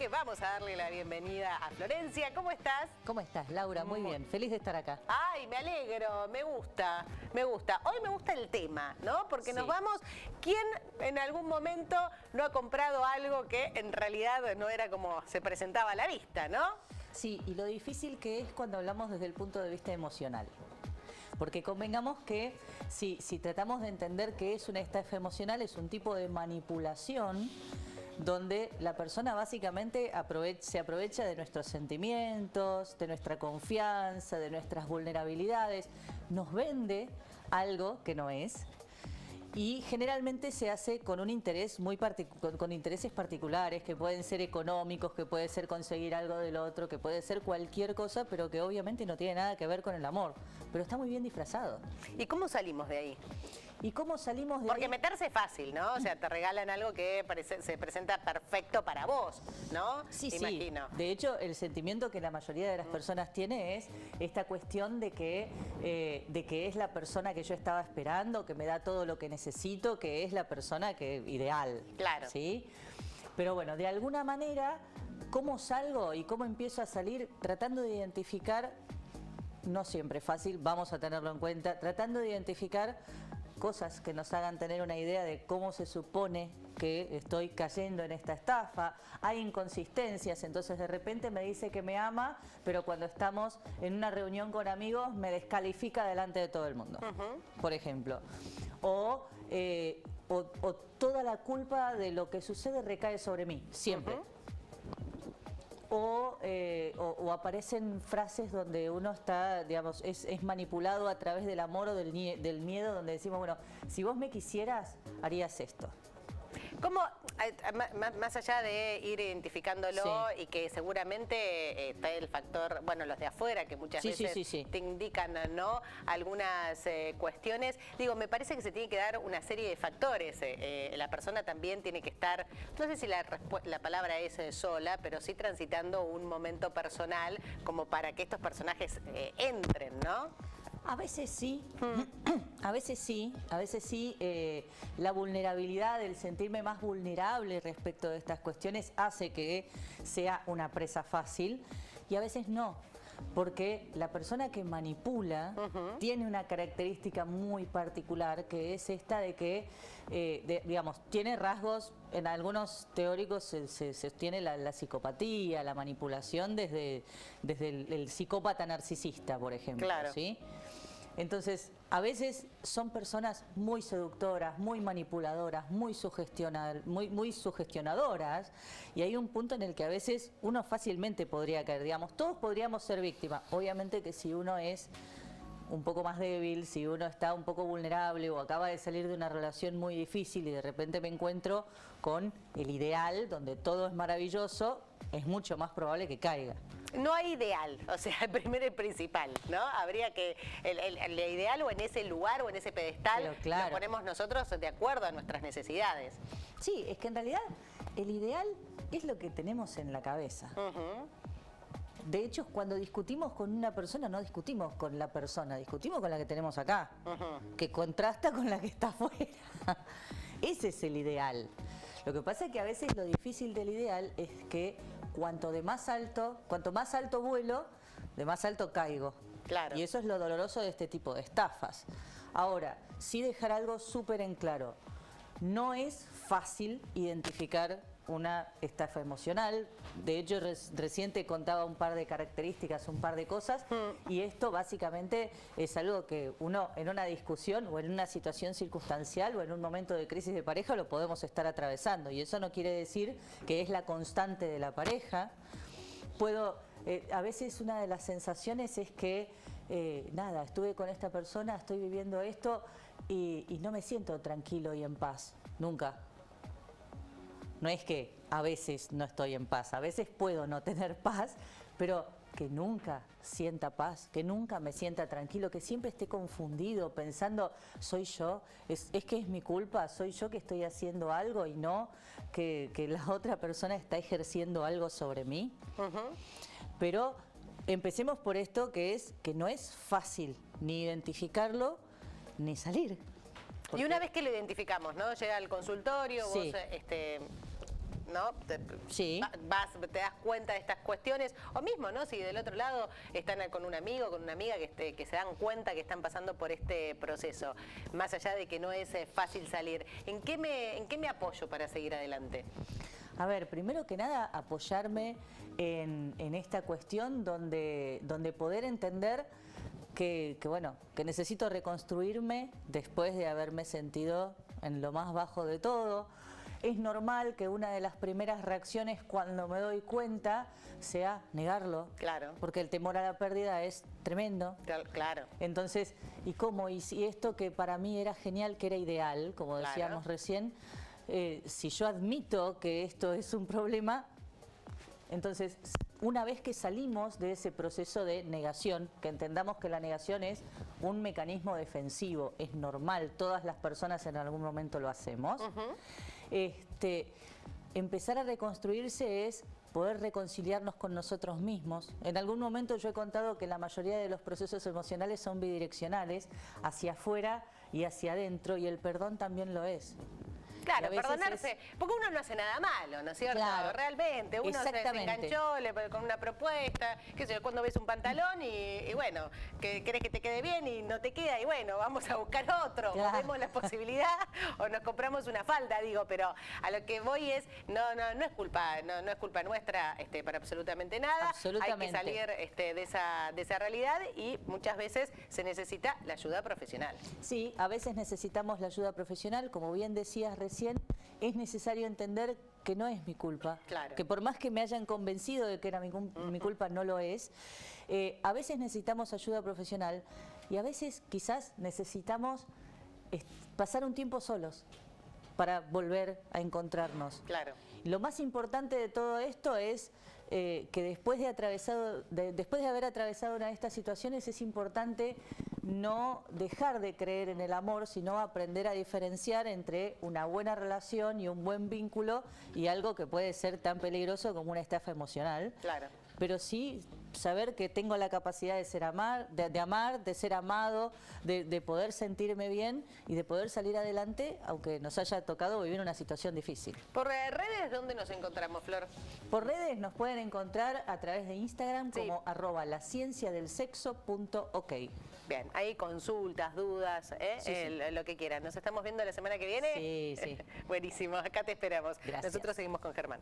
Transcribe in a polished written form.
que vamos a darle la bienvenida a Florencia. ¿Cómo estás? ¿Cómo estás, Laura? Muy bien, feliz de estar acá. Ay, me alegro, me gusta, me gusta. Hoy me gusta el tema, ¿no? Porque Sí. nos vamos, ¿quién en algún momento no ha comprado algo que en realidad no era como se presentaba a la vista, ¿no? Sí, y lo difícil que es cuando hablamos desde el punto de vista emocional. Porque convengamos que si tratamos de entender qué es una estafa emocional, es un tipo de manipulación donde la persona básicamente se aprovecha de nuestros sentimientos, de nuestra confianza, de nuestras vulnerabilidades, nos vende algo que no es. Y generalmente se hace con un interés con intereses particulares, que pueden ser económicos, que puede ser conseguir algo del otro, que puede ser cualquier cosa, pero que obviamente no tiene nada que ver con el amor. Pero está muy bien disfrazado. ¿Y cómo salimos de ahí? ¿Y cómo salimos de Porque ahí? meterse es fácil, ¿no? O sea, te regalan algo que se presenta perfecto para vos, ¿no? Sí, imagino. sí. De hecho, el sentimiento que la mayoría de las personas tiene es esta cuestión de que es la persona que yo estaba esperando, que me da todo lo que necesito, que es la persona ideal. Claro. ¿Sí? Pero bueno, de alguna manera, ¿cómo salgo y cómo empiezo a salir? Tratando de identificar, no siempre es fácil, vamos a tenerlo en cuenta, tratando de identificar cosas que nos hagan tener una idea de cómo se supone que estoy cayendo en esta estafa. Hay inconsistencias, entonces de repente me dice que me ama, pero cuando estamos en una reunión con amigos me descalifica delante de todo el mundo, por ejemplo. O toda la culpa de lo que sucede recae sobre mí, siempre. O aparecen frases donde uno está, digamos, es manipulado a través del amor o del miedo, donde decimos, bueno, si vos me quisieras, harías esto. ¿Cómo, más allá de ir identificándolo Sí. y que seguramente está el factor, bueno, los de afuera que muchas veces te indican, ¿no?, algunas cuestiones, digo, me parece que se tiene que dar una serie de factores. La persona también tiene que estar, no sé si la palabra es sola, pero sí transitando un momento personal como para que estos personajes entren, ¿no? A veces sí, a veces sí, la vulnerabilidad, el sentirme más vulnerable respecto de estas cuestiones hace que sea una presa fácil y a veces no, porque la persona que manipula tiene una característica muy particular que es esta de que, digamos, tiene rasgos, en algunos teóricos se sostiene la psicopatía, la manipulación desde el psicópata narcisista, por ejemplo. Claro. ¿Sí? Entonces, a veces son personas muy seductoras, muy manipuladoras, muy sugestionadoras, y hay un punto en el que a veces uno fácilmente podría caer, digamos, todos podríamos ser víctimas. Obviamente que si uno es un poco más débil, si uno está un poco vulnerable o acaba de salir de una relación muy difícil y de repente me encuentro con el ideal, donde todo es maravilloso, es mucho más probable que caiga. No hay ideal, o sea, el primero y principal, ¿no? Habría que, el ideal o en ese lugar o en ese pedestal, pero claro, lo ponemos nosotros de acuerdo a nuestras necesidades. Sí, es que en realidad el ideal es lo que tenemos en la cabeza. De hecho, cuando discutimos con una persona, no discutimos con la persona, discutimos con la que tenemos acá, que contrasta con la que está afuera. Ese es el ideal. Lo que pasa es que a veces lo difícil del ideal es que cuanto más alto vuelo, de más alto caigo. Claro. Y eso es lo doloroso de este tipo de estafas. Ahora, sí dejar algo súper en claro. No es fácil identificar una estafa emocional. De hecho, recién te contaba un par de características, un par de cosas, y esto básicamente es algo que uno en una discusión o en una situación circunstancial o en un momento de crisis de pareja lo podemos estar atravesando, y eso no quiere decir que es la constante de la pareja. A veces una de las sensaciones es que, nada, estuve con esta persona, estoy viviendo esto y no me siento tranquilo y en paz, nunca. No es que a veces no estoy en paz, a veces puedo no tener paz, pero que nunca sienta paz, que nunca me sienta tranquilo, que siempre esté confundido pensando, soy yo, es que es mi culpa, soy yo que estoy haciendo algo y no que la otra persona está ejerciendo algo sobre mí. Pero empecemos por esto, que no es fácil ni identificarlo ni salir. Y una vez que lo identificamos, ¿no? Llega al consultorio, Sí. vos ¿no? Te das cuenta de estas cuestiones, o mismo, ¿no? Si del otro lado están con un amigo, con una amiga que se dan cuenta que están pasando por este proceso, más allá de que no es fácil salir, ¿en qué me apoyo para seguir adelante? A ver, primero que nada, apoyarme en esta cuestión donde poder entender que necesito reconstruirme después de haberme sentido en lo más bajo de todo. Es normal que una de las primeras reacciones cuando me doy cuenta sea negarlo. Claro. Porque el temor a la pérdida es tremendo. Claro. Entonces, ¿y cómo? Y si esto que para mí era genial, que era ideal, como decíamos recién, si yo admito que esto es un problema, entonces una vez que salimos de ese proceso de negación, que entendamos que la negación es un mecanismo defensivo, es normal, todas las personas en algún momento lo hacemos, empezar a reconstruirse es poder reconciliarnos con nosotros mismos. En algún momento yo he contado que la mayoría de los procesos emocionales son bidireccionales, hacia afuera y hacia adentro, y el perdón también lo es. Claro, perdonarse, porque uno no hace nada malo, ¿no es cierto? Claro, realmente, uno se enganchó con una propuesta, qué sé yo, cuando ves un pantalón y bueno, que querés que te quede bien y no te queda, y bueno, vamos a buscar otro, o vemos la posibilidad, o nos compramos una falda, digo, pero a lo que voy es, no es culpa, no es culpa nuestra para absolutamente nada, hay que salir de esa realidad, y muchas veces se necesita la ayuda profesional. Sí, a veces necesitamos la ayuda profesional, como bien decías recién, es necesario entender que no es mi culpa, que por más que me hayan convencido de que era mi culpa, no lo es. A veces necesitamos ayuda profesional y a veces quizás necesitamos pasar un tiempo solos para volver a encontrarnos. Claro. Lo más importante de todo esto es que después de haber atravesado una de estas situaciones, es importante no dejar de creer en el amor, sino aprender a diferenciar entre una buena relación y un buen vínculo y algo que puede ser tan peligroso como una estafa emocional. Claro. Pero sí saber que tengo la capacidad de ser amar, de ser amado, de poder sentirme bien y de poder salir adelante, aunque nos haya tocado vivir una situación difícil. ¿Por redes dónde nos encontramos, Flor? Por redes nos pueden encontrar a través de Instagram como @lacienciadelsexo.ok. Bien, ahí consultas, dudas, lo que quieran. Nos estamos viendo la semana que viene. Sí. Buenísimo, acá te esperamos. Gracias. Nosotros seguimos con Germán.